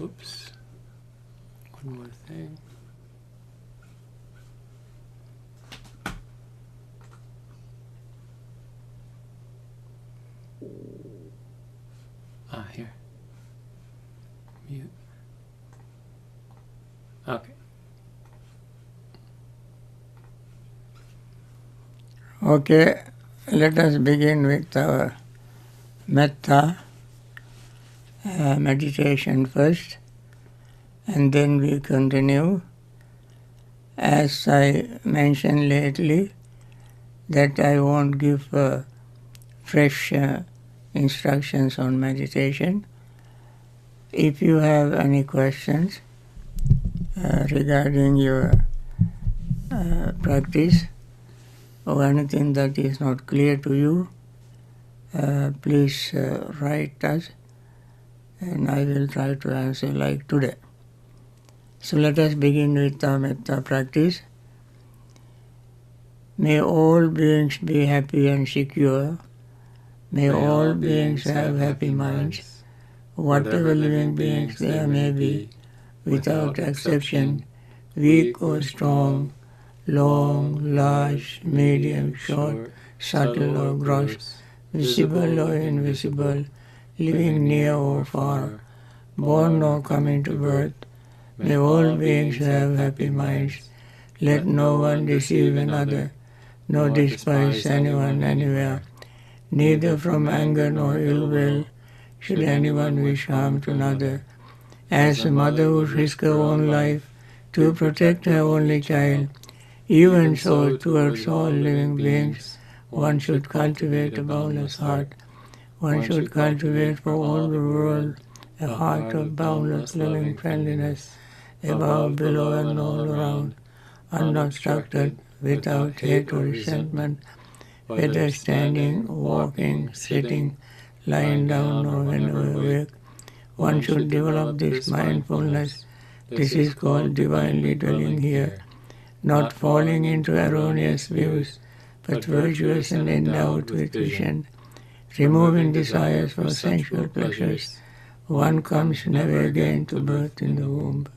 Oops. One more thing. Here. Mute. Okay. Okay, let us begin with our metta meditation first, and then we continue. As I mentioned lately, that I won't give fresh instructions on meditation. If you have any questions regarding your practice or anything that is not clear to you, please write us and I will try to answer like today. So let us begin with the metta practice. May all beings be happy and secure. May all beings have happy minds. Whatever living beings there may be, without exception, weak or strong, long, large, medium, short, subtle or gross, visible or invisible, living near or far, born or coming to birth, may all beings have happy minds. Let no one deceive another, nor despise anyone anywhere, neither from anger nor ill will should anyone wish harm to another. As a mother would risk her own life to protect her only child, even so towards all living beings one should cultivate a boundless heart. One should cultivate for all the world a heart of boundless loving friendliness, above, below and all around, unobstructed, without hate or resentment, whether standing, walking, sitting, lying down or whenever awake. One should develop this mindfulness. This is called divinely dwelling here, not falling into erroneous views, but virtuous and endowed with vision. Removing desires for sensual pleasures, one comes never again to birth in the womb.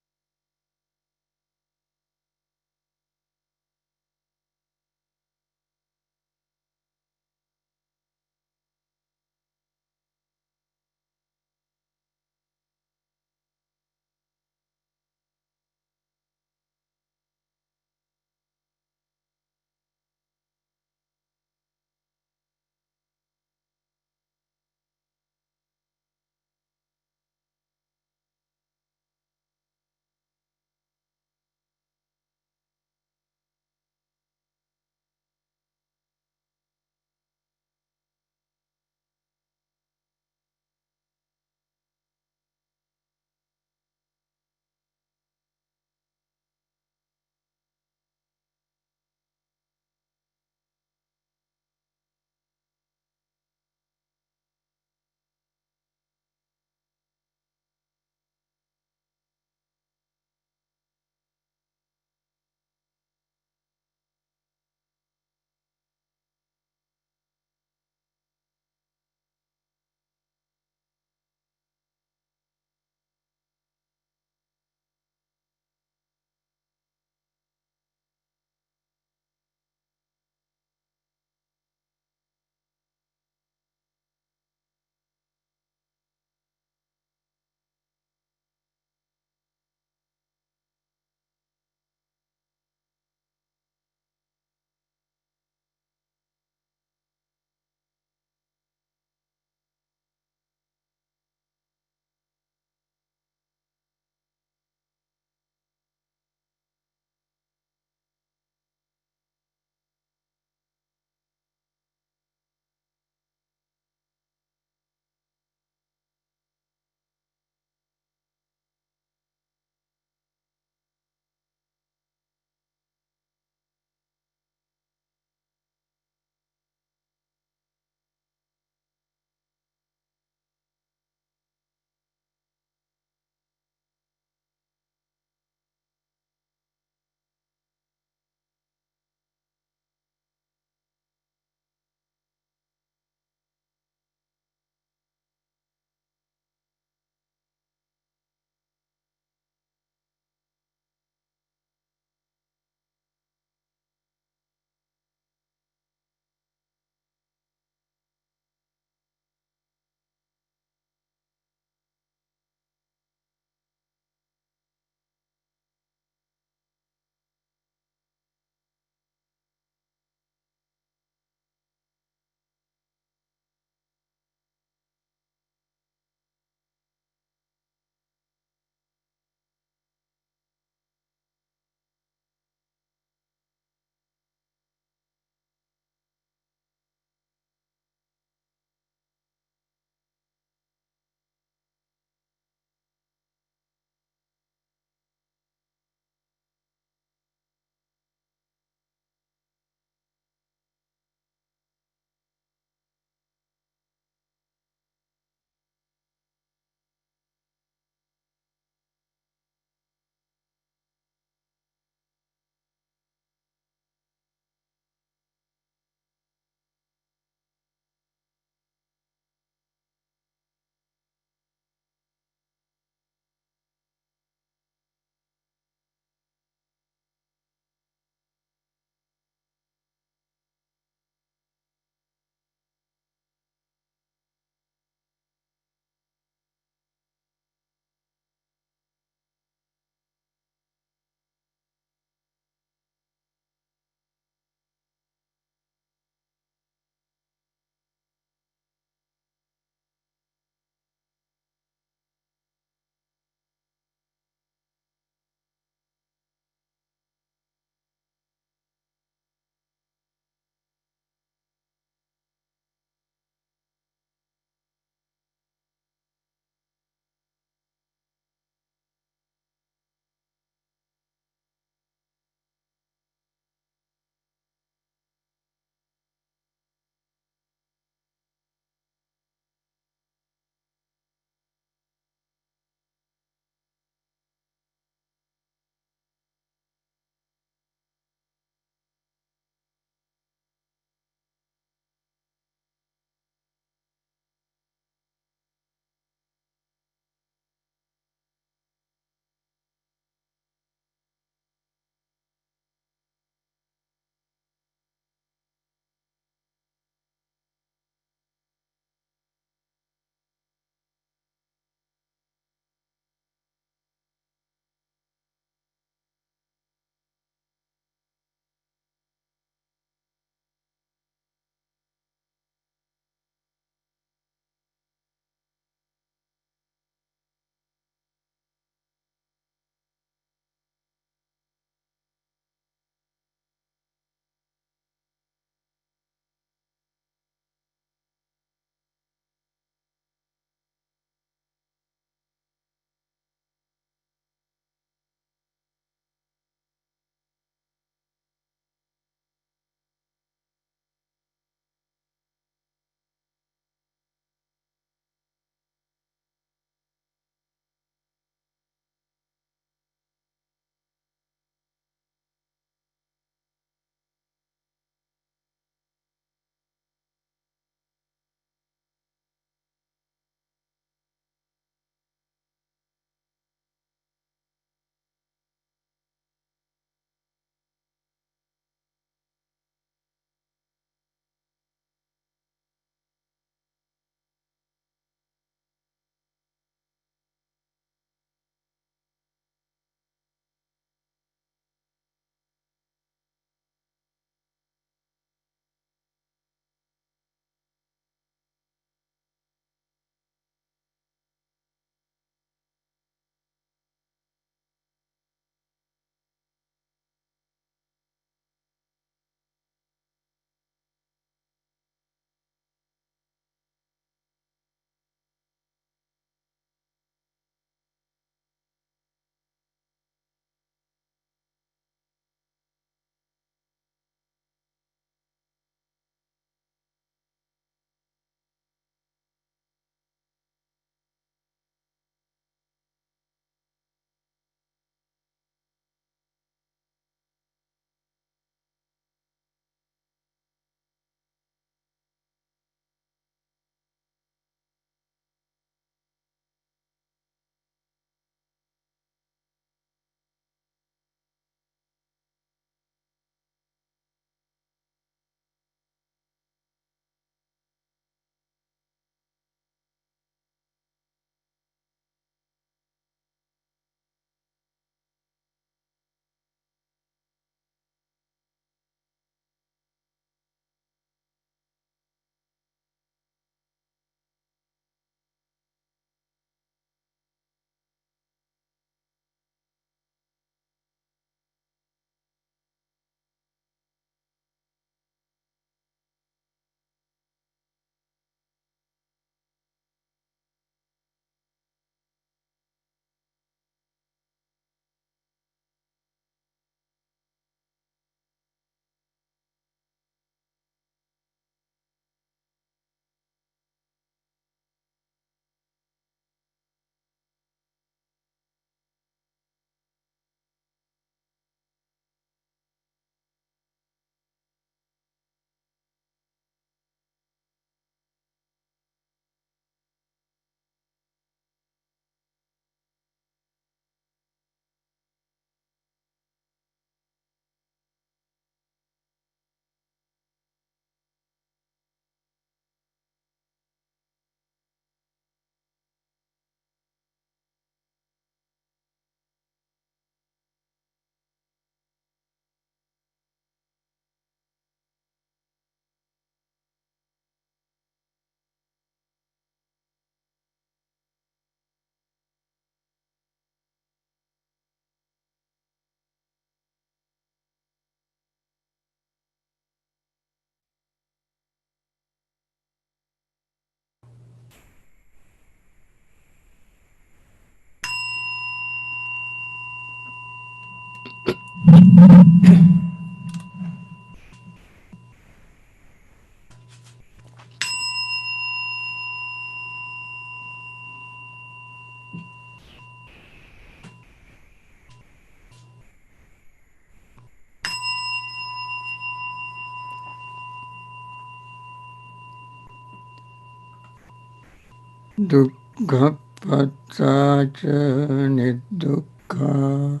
Dukkha pattaca nidukkha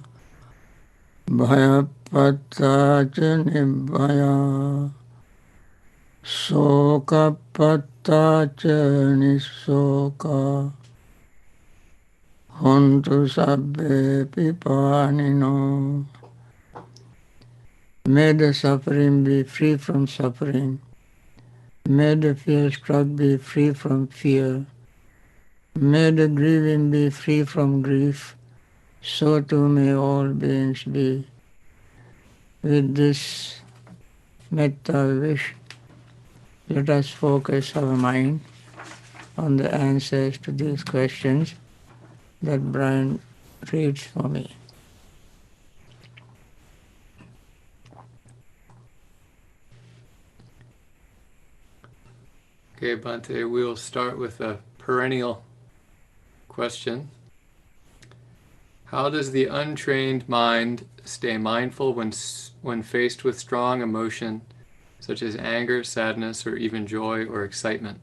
bhaya pattaca nibbhaya soka pattaca nisoka hontu sabbe pipanino. May the suffering be free from suffering. May the fear-struck be free from fear. May the grieving be free from grief. So too may all beings be. With this metta wish, let us focus our mind on the answers to these questions that Brian reads for me. Okay, Bhante, we'll start with a perennial question. How does the untrained mind stay mindful when faced with strong emotion, such as anger, sadness, or even joy or excitement?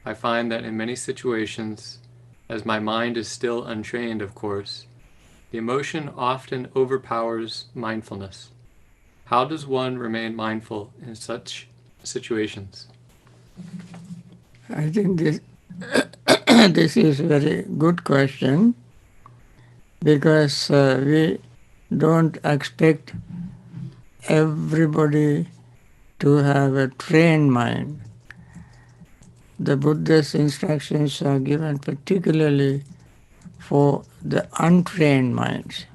I find that in many situations, as my mind is still untrained, of course, the emotion often overpowers mindfulness. How does one remain mindful in such situations? I think this this is a very good question, because we don't expect everybody to have a trained mind. The Buddha's instructions are given particularly for the untrained minds.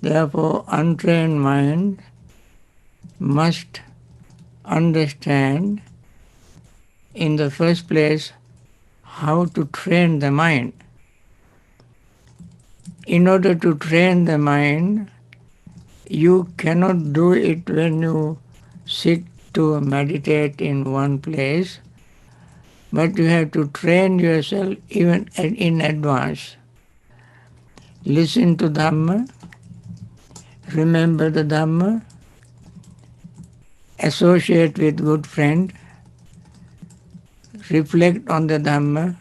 Therefore, untrained mind must understand, in the first place, how to train the mind. In order to train the mind, you cannot do it when you sit to meditate in one place, but you have to train yourself even in advance. Listen to Dhamma, remember the Dhamma, associate with good friend, reflect on the Dhamma,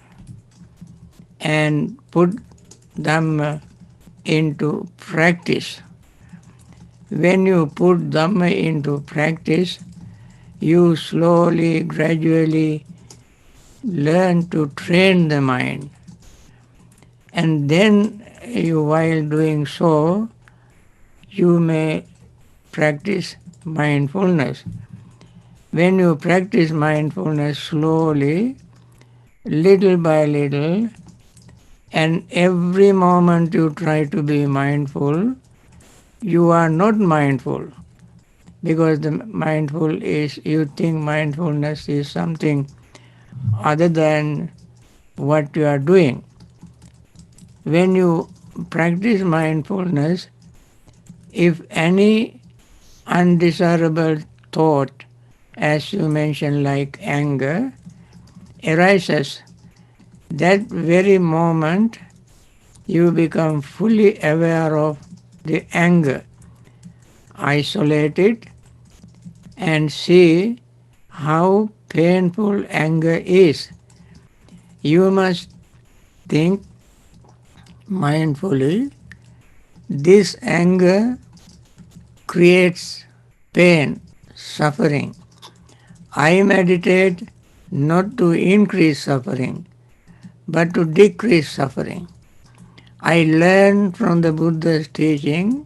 and put Dhamma into practice. When you put Dhamma into practice, you slowly, gradually learn to train the mind. And then while doing so, you may practice mindfulness. When you practice mindfulness slowly, little by little, and every moment you try to be mindful, you are not mindful, because the mindful is, you think mindfulness is something other than what you are doing. When you practice mindfulness, if any undesirable thought, as you mentioned, like anger, arises, that very moment you become fully aware of the anger. Isolate it and see how painful anger is. You must think mindfully, this anger creates pain, suffering. I meditate not to increase suffering, but to decrease suffering. I learn from the Buddha's teaching,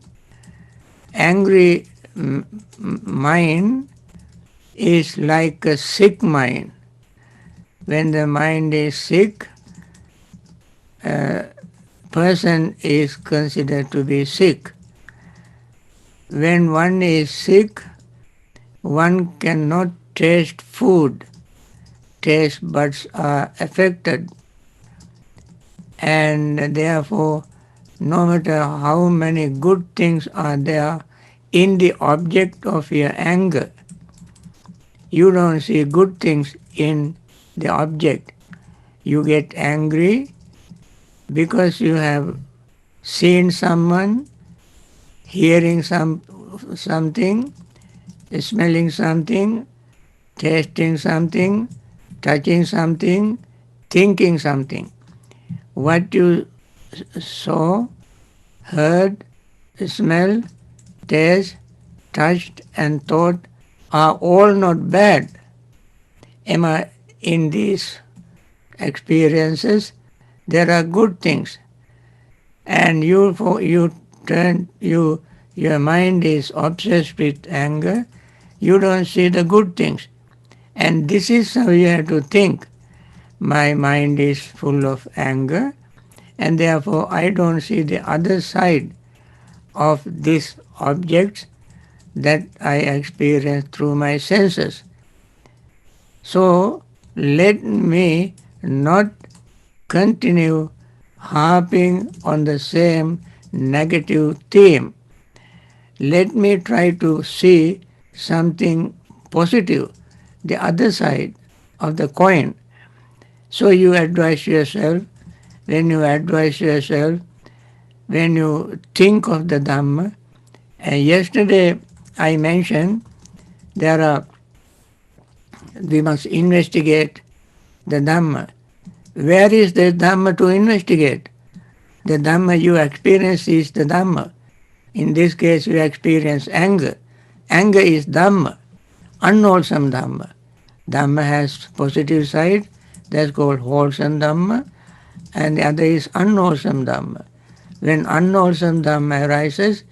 angry mind is like a sick mind. When the mind is sick, a person is considered to be sick. When one is sick, one cannot taste food. Taste buds are affected, and therefore no matter how many good things are there in the object of your anger, you don't see good things in the object. You get angry because you have seen someone, hearing something, smelling something, tasting something, touching something, thinking something. What you saw, heard, smelled, tasted, touched and thought are all not bad. In these experiences, there are good things, and your mind is obsessed with anger. You don't see the good things, and this is how you have to think. My mind is full of anger, and therefore I don't see the other side of these objects that I experience through my senses. So let me not continue harping on the same negative theme. Let me try to see something positive, the other side of the coin. So you advise yourself, when you think of the Dhamma, and yesterday I mentioned we must investigate the Dhamma. Where is the Dhamma to investigate? The Dhamma you experience is the Dhamma. In this case, you experience anger. Anger is Dhamma, unwholesome Dhamma. Dhamma has positive side, that's called wholesome Dhamma, and the other is unwholesome Dhamma. When unwholesome Dhamma arises,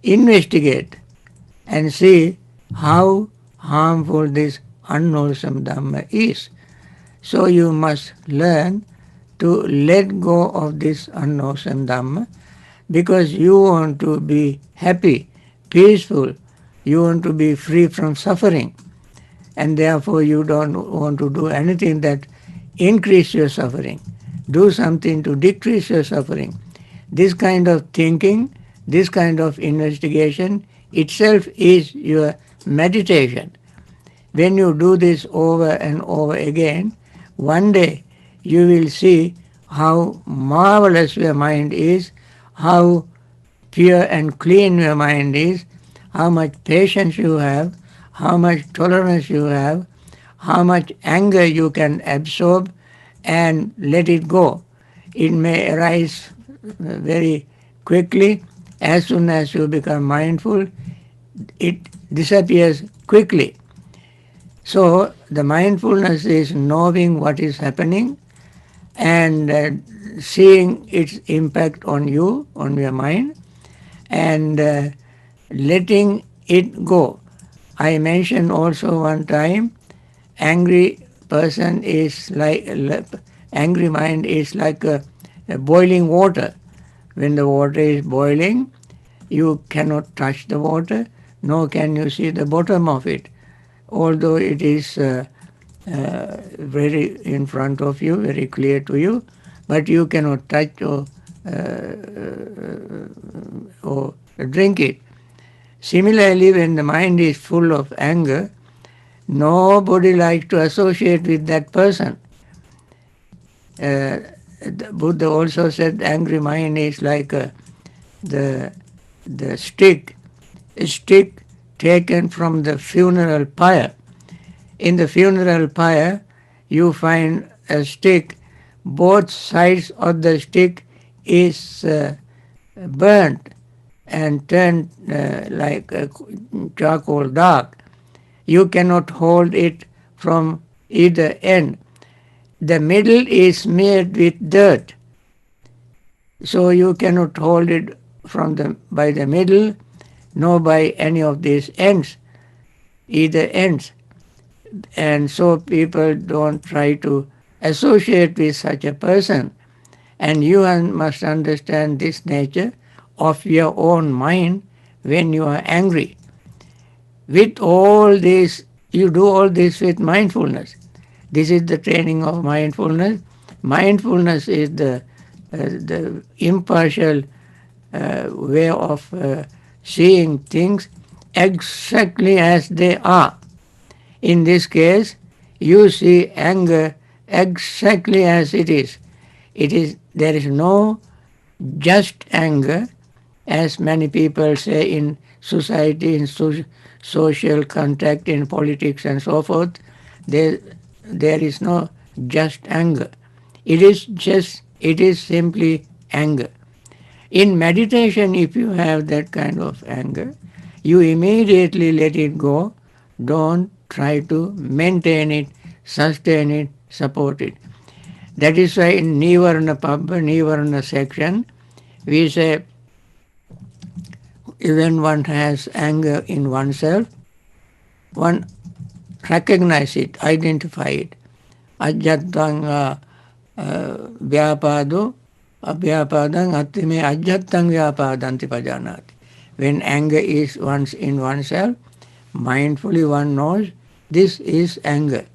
investigate and see how harmful this unwholesome Dhamma is. So you must learn to let go of this unwholesome Dhamma, because you want to be happy, peaceful, you want to be free from suffering, and therefore you don't want to do anything that increase your suffering. Do something to decrease your suffering. This kind of thinking, this kind of investigation itself is your meditation. When you do this over and over again, one day you will see how marvelous your mind is, how pure and clean your mind is, how much patience you have, how much tolerance you have, how much anger you can absorb and let it go. It may arise very quickly. As soon as you become mindful, it disappears quickly. So the mindfulness is knowing what is happening and seeing its impact on you, on your mind, and letting it go. I mentioned also one time, angry mind is like a boiling water. When the water is boiling, you cannot touch the water, nor can you see the bottom of it, although it is very in front of you, very clear to you, but you cannot touch or drink it. Similarly, when the mind is full of anger, nobody likes to associate with that person. Buddha also said angry mind is like the stick taken from the funeral pyre. In the funeral pyre, you find a stick. Both sides of the stick is burnt and turned like charcoal dark. You cannot hold it from either end. The middle is made with dirt, so you cannot hold it by the middle, nor by any of these ends, either ends. And so people don't try to associate with such a person. And you must understand this nature of your own mind when you are angry. With all this, you do all this with mindfulness. This is the training of mindfulness. Mindfulness is the impartial way of seeing things exactly as they are. In this case, you see anger exactly as it is. There is no just anger, as many people say in society, in social contact, in politics and so forth. There is no just anger. It is simply anger. In meditation, if you have that kind of anger, you immediately let it go. Don't try to maintain it, sustain it, support it. That is why in Nivarna section, we say when one has anger in oneself, one recognize it, identify it. Ajjattang vyapado abhyapadang attime ajjattang vyapadanti pajanati. When anger is once in oneself, mindfully one knows this is anger.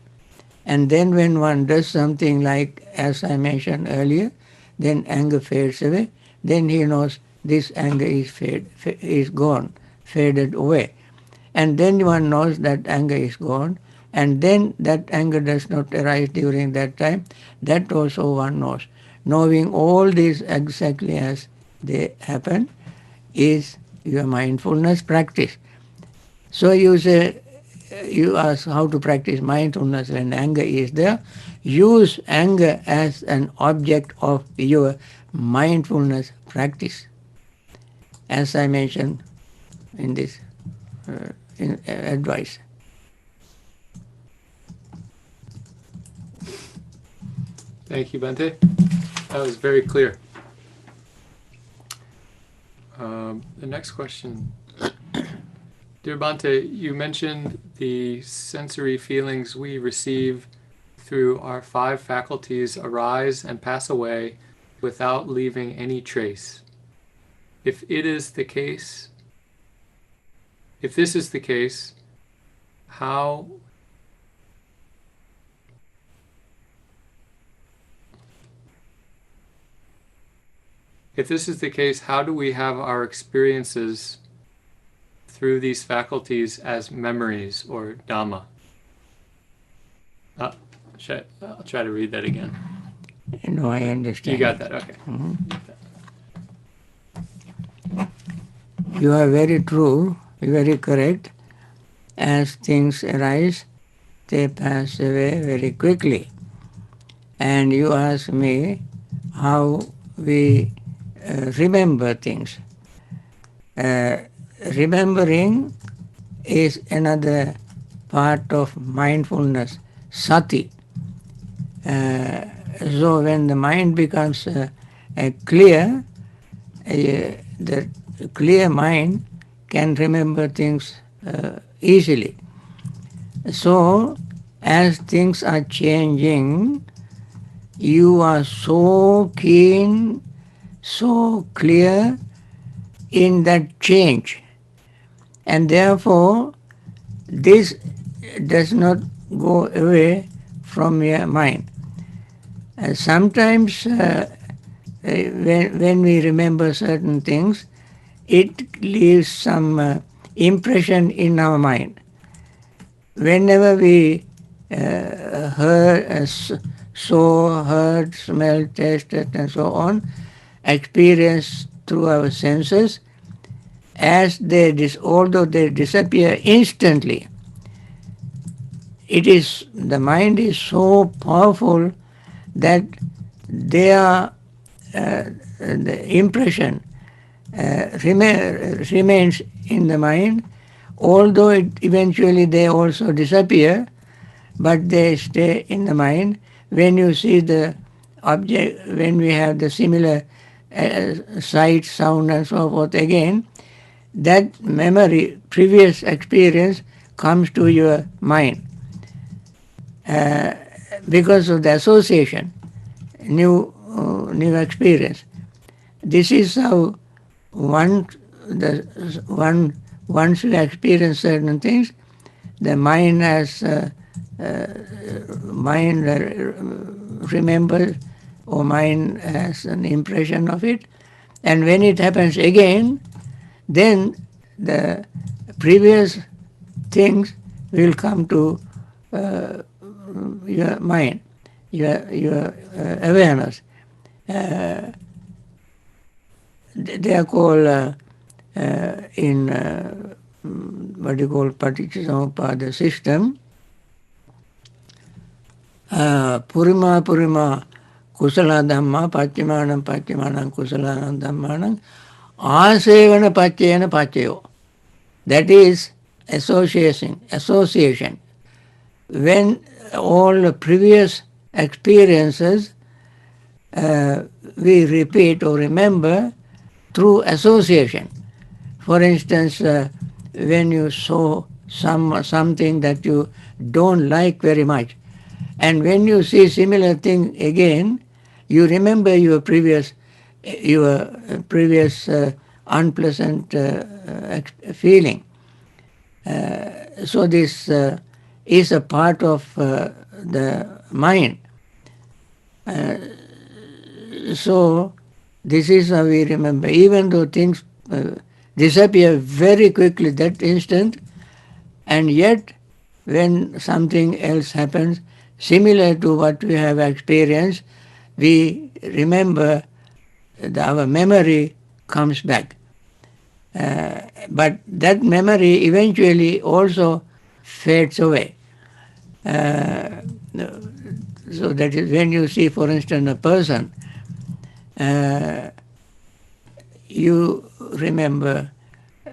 And then when one does something like, as I mentioned earlier, then anger fades away. Then he knows this anger is gone, faded away. And then one knows that anger is gone. And then that anger does not arise during that time. That also one knows. Knowing all these exactly as they happen is your mindfulness practice. So you ask how to practice mindfulness when anger is there. Use anger as an object of your mindfulness practice, as I mentioned in this advice. Thank you, Bhante. That was very clear. The next question. Dear Bhante, you mentioned the sensory feelings we receive through our 5 faculties arise and pass away without leaving any trace. If this is the case, how do we have our experiences through these faculties as memories or Dhamma? I'll try to read that again. No, I understand. You got that, okay. Mm-hmm. You are very true, very correct. As things arise, they pass away very quickly. And you ask me how we remember things. Remembering is another part of mindfulness, sati. So when the mind becomes clear, the clear mind can remember things easily. So as things are changing, you are so keen, so clear in that change. And therefore, this does not go away from your mind. Sometimes when we remember certain things, it leaves some impression in our mind. Whenever we saw, heard, smelled, tasted, and so on, experienced through our senses, although they disappear instantly, the mind is so powerful that the impression remains in the mind, although eventually they also disappear, but they stay in the mind. When you see the object, when we have the similar sight, sound and so forth again, that memory, previous experience comes to your mind because of the association, new experience. This is how once you experience certain things, the mind remembers, or mind has an impression of it, And when it happens again, then the previous things will come to your mind, your awareness. They are called in what you call Paticca system, Purima Purima Kusala Dhamma Pachimanam Pachimanam Kusalanam Dhammanam Asevana Pachayana Pachayo. That is association. When all the previous experiences we repeat or remember through association. For instance, when you saw something that you don't like very much, and when you see similar thing again, you remember your previous unpleasant feeling. So this is a part of the mind. So this is how we remember. Even though things disappear very quickly that instant, and yet when something else happens similar to what we have experienced, we remember, our memory comes back. But that memory eventually also fades away. So that is when you see, for instance, a person, you remember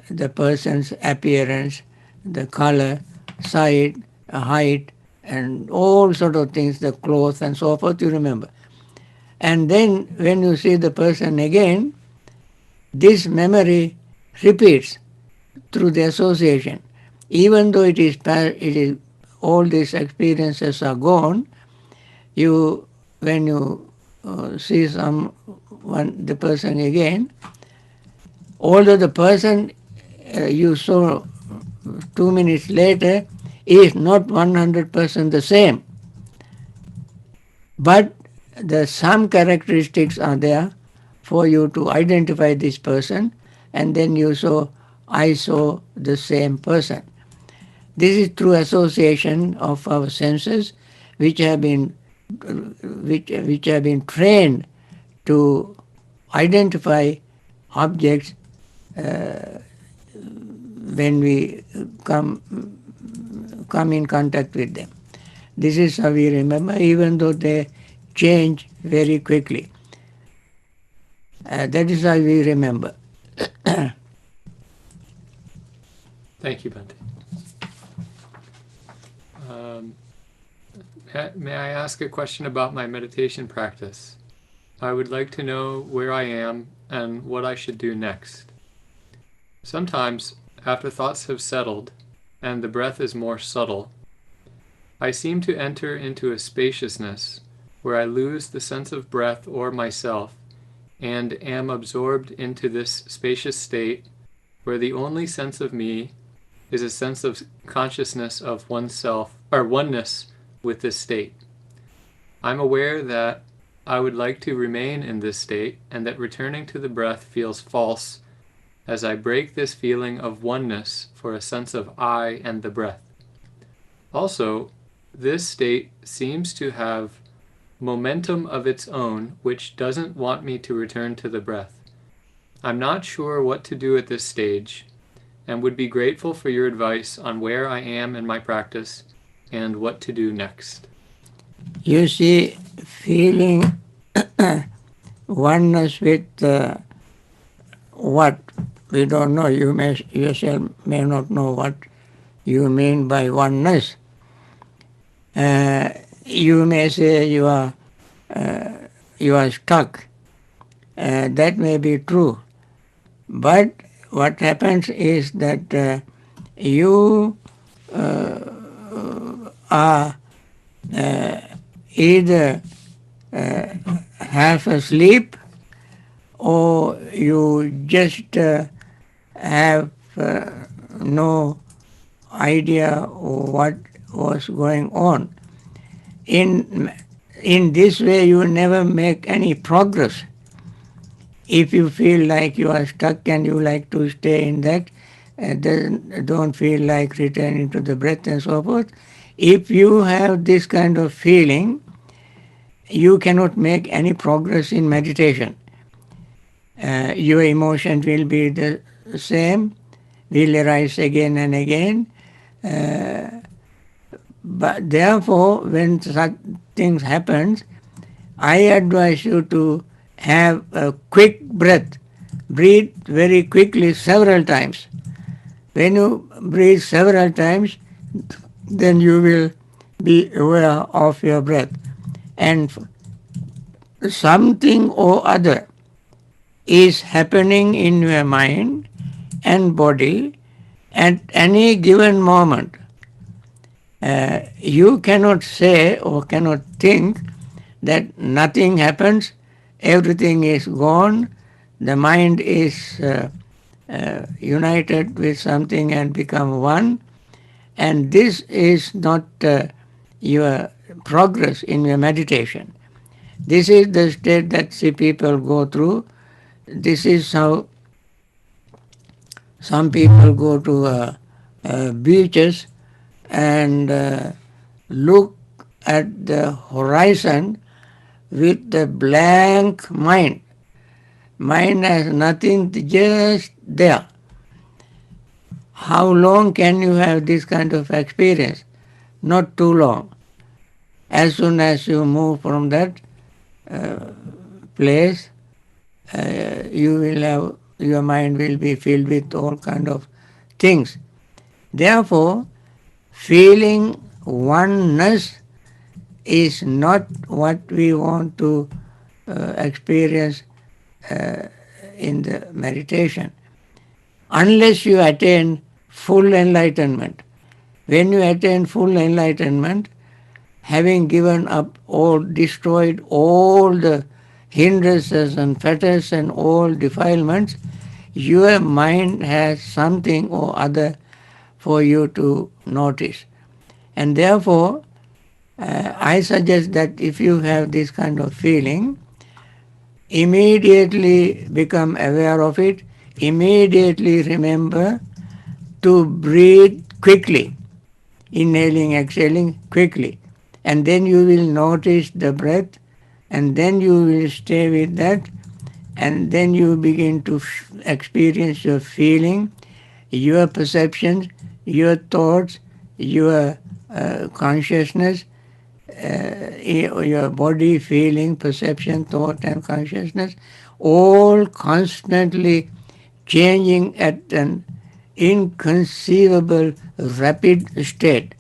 the person's appearance, the color, size, height, and all sort of things, the clothes and so forth, you remember. And then when you see the person again, this memory repeats through the association. Even though it is all these experiences are gone, when you see the person again, although the person you saw 2 minutes later is not 100% the same, but some characteristics are there for you to identify this person, and then I saw the same person. This is through association of our senses, which have been trained to identify objects when we come in contact with them. This is how we remember, even though they change very quickly. That is how we remember. Thank you, Bhante. May I ask a question about my meditation practice? I would like to know where I am and what I should do next. Sometimes, after thoughts have settled and the breath is more subtle, I seem to enter into a spaciousness where I lose the sense of breath or myself and am absorbed into this spacious state where the only sense of me is a sense of consciousness of oneself, or oneness with this state. I'm aware that I would like to remain in this state and that returning to the breath feels false as I break this feeling of oneness for a sense of I and the breath. Also, this state seems to have momentum of its own which doesn't want me to return to the breath. I'm not sure what to do at this stage and would be grateful for your advice on where I am in my practice and what to do next. You see, feeling oneness with what? We don't know. You yourself may not know what you mean by oneness. You may say you are stuck. That may be true. But what happens is that you are either half asleep or you just have no idea what was going on. In this way, you never make any progress. If you feel like you are stuck and you like to stay in that, don't feel like returning to the breath and so forth. If you have this kind of feeling, you cannot make any progress in meditation. Your emotion will be the same, will arise again and again. But therefore, when such things happens, I advise you to have a quick breath. Breathe very quickly several times. When you breathe several times, then you will be aware of your breath. And something or other is happening in your mind and body at any given moment. You cannot say or cannot think that nothing happens, everything is gone, the mind is united with something and become one, and this is not your progress in your meditation. This is the state that see people go through. This is how some people go to beaches and look at the horizon with the blank mind. Mind has nothing, just there. How long can you have this kind of experience? Not too long. As soon as you move from that place, you will have, your mind will be filled with all kind of things. Therefore, feeling oneness is not what we want to experience in the meditation. Unless you attain full enlightenment. When you attain full enlightenment, having given up or destroyed all the hindrances and fetters and all defilements, your mind has something or other for you to notice. And therefore, I suggest that if you have this kind of feeling, immediately become aware of it, immediately remember to breathe quickly, inhaling, exhaling quickly. And then you will notice the breath, and then you will stay with that, and then you begin to experience your feeling, your perceptions, your thoughts, your consciousness, your body, feeling, perception, thought, and consciousness, all constantly changing at an inconceivable rapid state.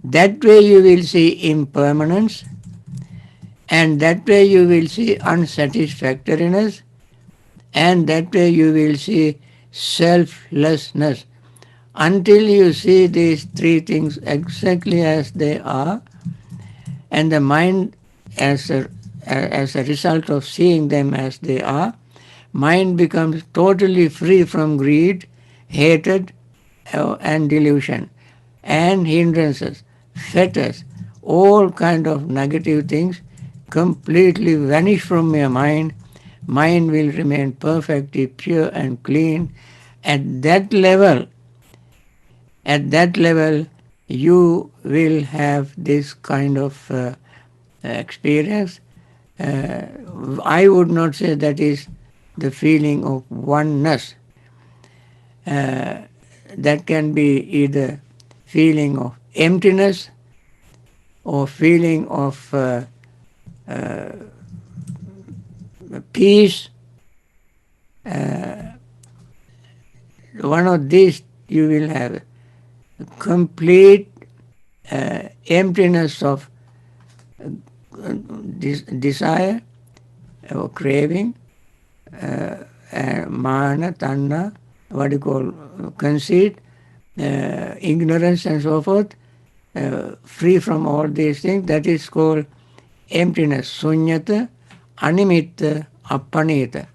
That way you will see impermanence, and that way you will see unsatisfactoriness, and that way you will see selflessness. Until you see these three things exactly as they are, and the mind as a result of seeing them as they are, mind becomes totally free from greed, hatred, and delusion, and hindrances, fetters, all kind of negative things completely vanish from your mind. Mind will remain perfectly pure and clean. At that level, you will have this kind of experience. I would not say that is the feeling of oneness. That can be either feeling of emptiness or feeling of peace. One of these you will have complete emptiness of desire or craving, mana, tanna, what you call conceit, ignorance and so forth, free from all these things. That is called emptiness. Sunyata, animitta, appanita.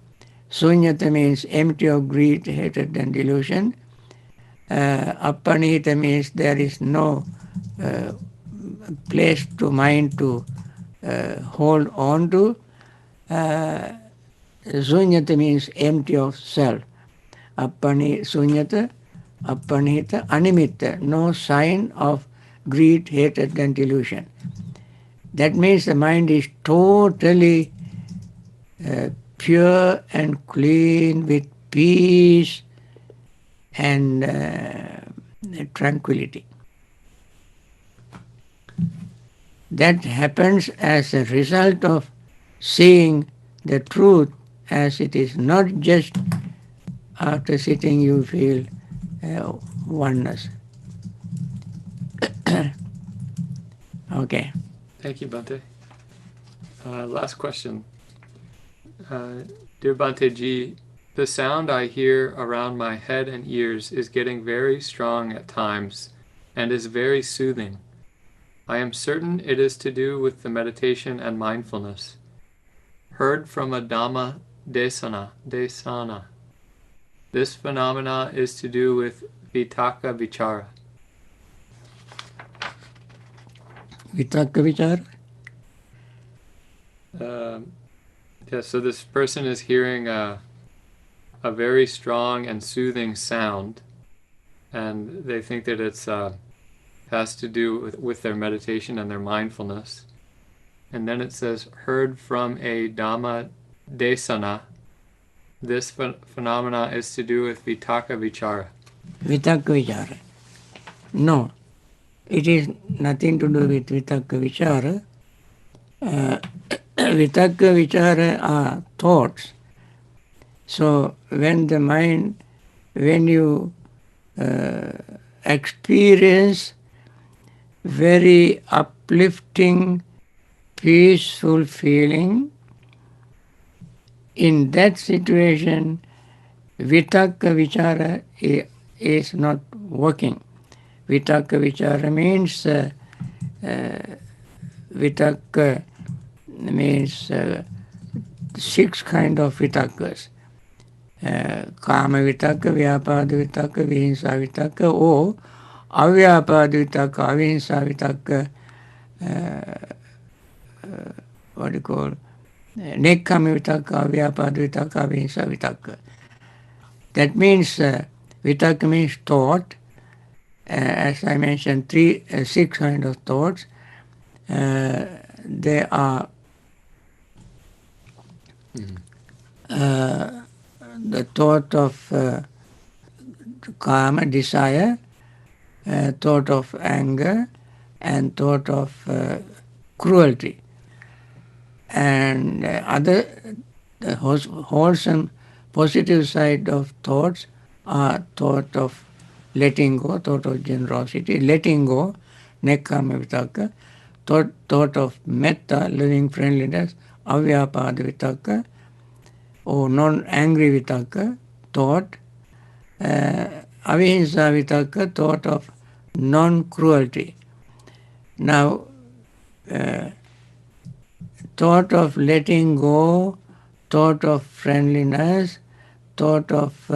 Sunyata means empty of greed, hatred and delusion. Appanita means there is no place to mind to hold on to. Sunyata means empty of self. Sunyata, Apanita, Animitta, no sign of greed, hatred and delusion. That means the mind is totally pure and clean with peace and tranquility. That happens as a result of seeing the truth as it is, not just after sitting you feel oneness. Okay. Thank you, Bhante. Last question. Dear Bhante G, the sound I hear around my head and ears is getting very strong at times and is very soothing. I am certain it is to do with the meditation and mindfulness. Heard from a Dhamma desana. This phenomena is to do with vitaka vichara. Vitaka vichara? So this person is hearing a very strong and soothing sound, and they think that it's has to do with their meditation and their mindfulness. And then it says, heard from a Dhamma desana. This phenomena is to do with vitaka vichara. Vitaka vichara. No, it is nothing to do with vitaka vichara. Vitaka vichara are thoughts. So when you experience very uplifting, peaceful feeling, in that situation, vitaka vichara is not working. Vitaka vichara means vitaka means 6 kind of vitakas. Kama vitaka, vyapada vitaka, vihinsa vitaka, or avyapada vitaka, avihinsa vitaka, what do you call, nekkhamma vitaka, avyapada vitaka, avihinsa vitaka. That means vitaka means thought. As I mentioned, 6 kind of thoughts. They are the thought of kama, desire, thought of anger, and thought of cruelty. And other wholesome, positive side of thoughts are thought of letting go, thought of generosity, letting go, nekkhamma vitaka, thought of metta, loving friendliness, avyapada vitaka, or non-angry vitaka, thought, avihinsa vitaka, thought of non-cruelty. Now, thought of letting go, thought of friendliness, thought of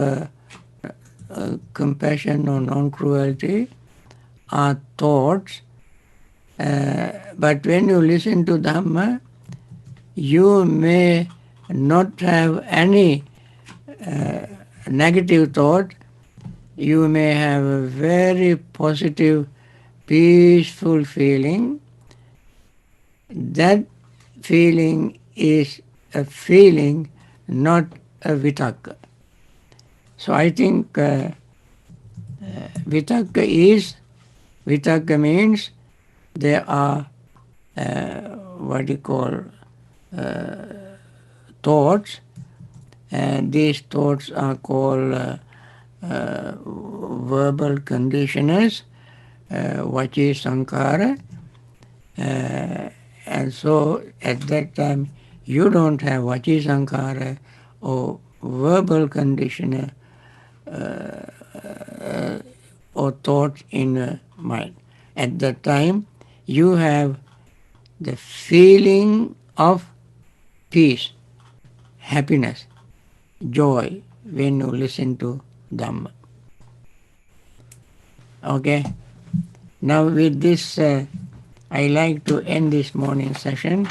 compassion or non-cruelty are thoughts. But when you listen to Dhamma, you may not have any negative thought. You may have a very positive, peaceful feeling. That feeling is a feeling, not a vitaka. So I think vitaka means there are what you call thoughts, and these thoughts are called verbal conditioners, vaci sankhara, and so at that time you don't have vaci sankhara or verbal conditioner or thoughts in your mind. At that time you have the feeling of peace, happiness, joy when you listen to Dhamma. Okay. Now with this, I like to end this morning session,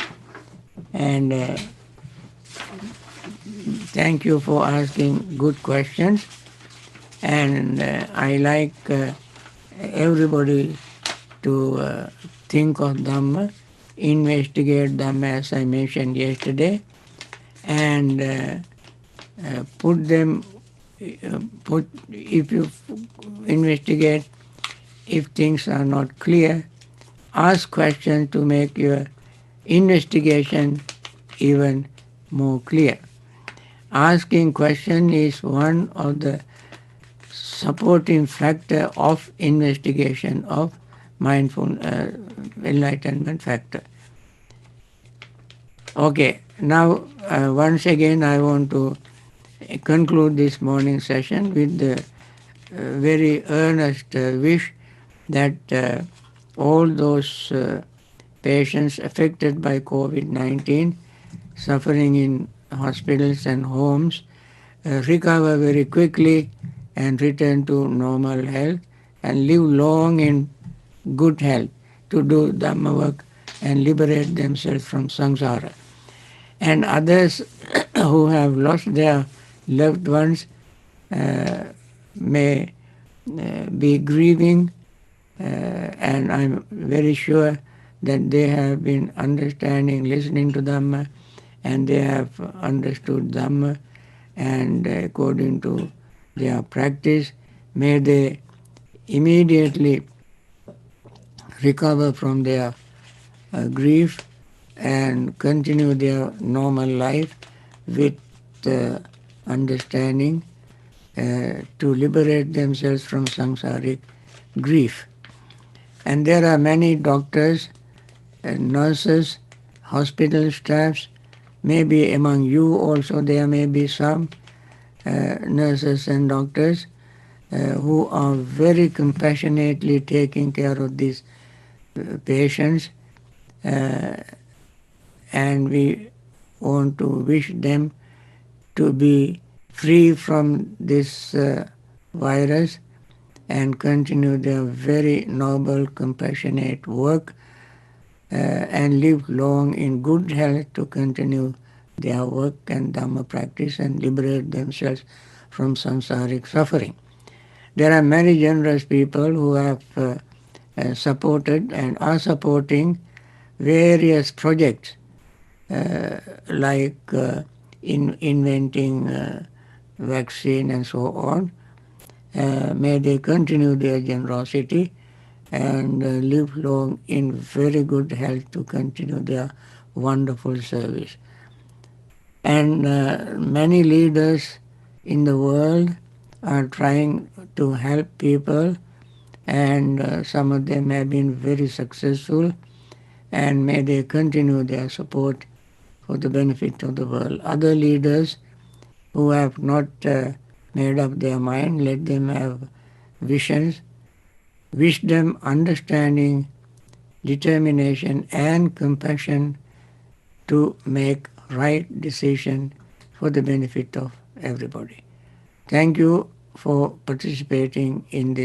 and Thank you for asking good questions. And I like everybody to think of Dhamma, investigate Dhamma as I mentioned yesterday, and put them, if you investigate, if things are not clear, ask questions to make your investigation even more clear. Asking question is one of the supporting factor of investigation of mindful enlightenment factor. Okay, now once again I want to conclude this morning session with the very earnest wish that all those patients affected by COVID-19, suffering in hospitals and homes, recover very quickly and return to normal health and live long in good health to do Dhamma work and liberate themselves from samsara. And others who have lost their loved ones may be grieving, and I'm very sure that they have been understanding, listening to Dhamma, and they have understood Dhamma, and according to their practice, may they immediately recover from their grief and continue their normal life with understanding to liberate themselves from samsaric grief. And there are many doctors, nurses, hospital staffs, maybe among you also there may be some nurses and doctors who are very compassionately taking care of these patients, and we want to wish them to be free from this virus and continue their very noble, compassionate work and live long in good health to continue their work and Dhamma practice and liberate themselves from samsaric suffering. There are many generous people who have supported and are supporting various projects like inventing vaccine and so on. May they continue their generosity and live long in very good health to continue their wonderful service. And many leaders in the world are trying to help people, and some of them have been very successful, and may they continue their support for the benefit of the world. Other leaders who have not made up their mind, let them have visions, wisdom, understanding, determination, and compassion to make right decision for the benefit of everybody. Thank you for participating in this